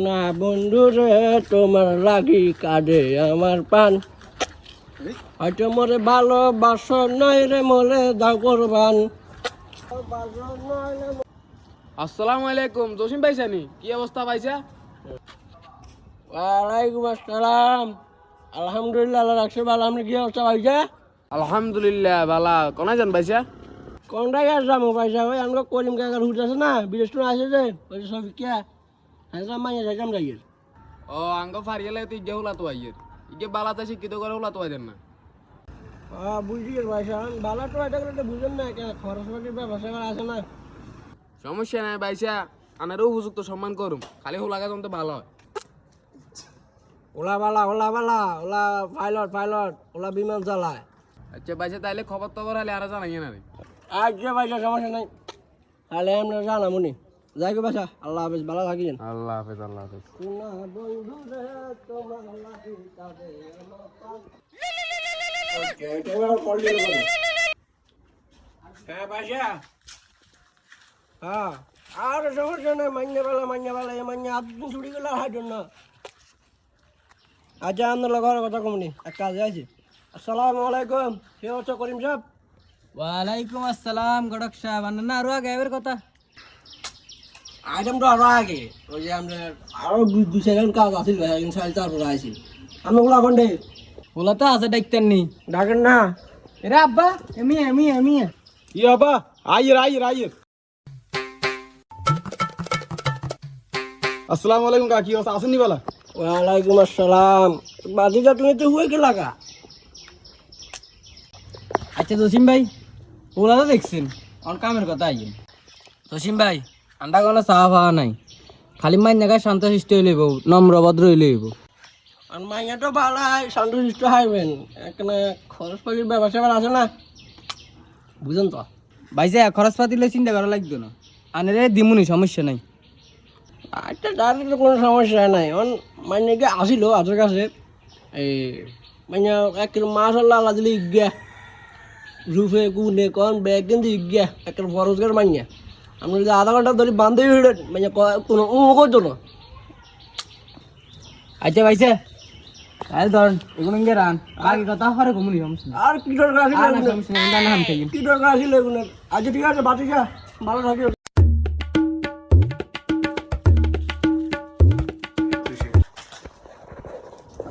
না বন্ধু রে তোমার লাগি কাঁদে আমার পান, হয়তো মরে ভালোবাসো নয় রে মরে দাও কোরবান। আসসালামু আলাইকুম জসিম ভাইসানি, কি অবস্থা ভাইসা? ওয়ালাইকুম আসসালাম। আলহামদুলিল্লাহ আল্লাহ রাখছে ভালো। আপনি কি অবস্থা ভাইজা? আলহামদুলিল্লাহ বালা। কোনায় যান ভাইসা? কোনটাই আর যাবো ভাইজা? ওই আমরা করিম কাকার হুট আছে না, বিদেশ টু আছে যে ওই সব কে হ্যাঁ মাইয়া যাইতাম যাইয়ের। ও আঙ্গ ফারিয়ালে তো ইগে হুলা তো আইয়ের, ইগে বালাতে শিক্ষিত করে হুলা তো আইদেন না। বুঝলি ভাইসা ভালো তো এটা করতে বুঝেন না, খরচ পাতির ব্যবসা আছে না। সমস্যা নাই ভাইসা, আনারও উপযুক্ত সম্মান করুম, খালি হুলা গাছ তো ভালো হয়। ওলা পাইলট ওলা বিমান চালায়। আচ্ছা ভাইসা, তাইলে খবর টবর হলে আর জানাই না রে। আচ্ছা ভাইসা সমস্যা নাই, তাহলে আমরা জানামুনি। যাই গো বাসা, আল্লাহ হাফেজ, ভালো থাকিয়েন। আল্লাহ হাফেজ, আল্লাহ হাফেজ। হ্যাঁ বাসা, হ্যাঁ আর সমস্যা নাই, মান্য বেলা এ মান্য আদিন ছুটি গেলে হাই জন্য। আচ্ছা আপনার ঘরের কথা কমনি, এক কাজে আছে। আসসালামু আলাইকুম, কে হচ্ছে করিম সাহেব? ওয়ালাইকুম আসসালাম গড়ক সাহেব। না আরো আগে এবার কথা আইটেম তো আরো আগে, ওই যে আমরা আরো দু সেকেন্ড কাজ আছিল, সাড়ে তারপরে আইছিল। আমি ওগুলো এখন ডে ওলা তো আছে ডাকতেন নি ডাকেন না। এরা আব্বা এমি কি বাবা? আইয়ের। আসসালামু আলাইকুম কাকি, কি অবস্থা? আসেননি বালা? ওয়ালাইকুম আসসালাম। বাদিটা তুমি তো হয়ে গেলা গা। আচ্ছা জসিম ভাই, ওলা তো দেখছেন অন কামের কথা আইয়েন। জসিম ভাই আন্ডা কোনো চাওয়া পাওয়া নাই, খালি মাইন নাগায় শান্ত সৃষ্টি হইলে হইব, নম্র ভদ্র হইলে হইব। আর মাইয়া তো ভালো হয়, সন্তুষ্ট হাইবেন, এখানে খরচ পাতির ব্যবসা আছে না, বুঝেন তো। ভাইজা খরচ পাতি লই চিন্তা করা লাগতো না, আনেরে দিমুনি, সমস্যা নাই। আচ্ছা তার তো কোনো সমস্যা নাই। অন মাইয়াকে আসিল হাতের কাছে, এই মাইয়া 1 কিলো মাছ আল্লাহ আল্লাহ দিলে ইজ্ঞা রুফে গুনে কন ব্যাগ কিন্তু ইজ্ঞা একটা বরজগার মাইয়া। আপনি যদি আধা ঘন্টা ধরে বান্ধে মাইয়া কোনো করতো না। আচ্ছা ভাইজা তাহলে ধরেন এগুলো ইঙ্গে রান, বাকি কথা হরে কমুনি, সমস্যা নাই। আর কি দরকার আর না আসিল, সমস্যা নাই, না নাম থাকি। কি দরকার আসিল এগুলো? আচ্ছা ঠিক আছে, বাতি যা, ভালো থাকি।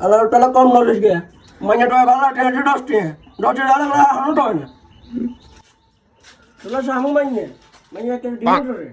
আলার টালা কম নলেজ গে মাইয়া তো ভালো টেনশন দশটি দশটি ডালে হানো তো হয় না। তোলা সামু মাইয়া মাইয়া একটা ডিম করে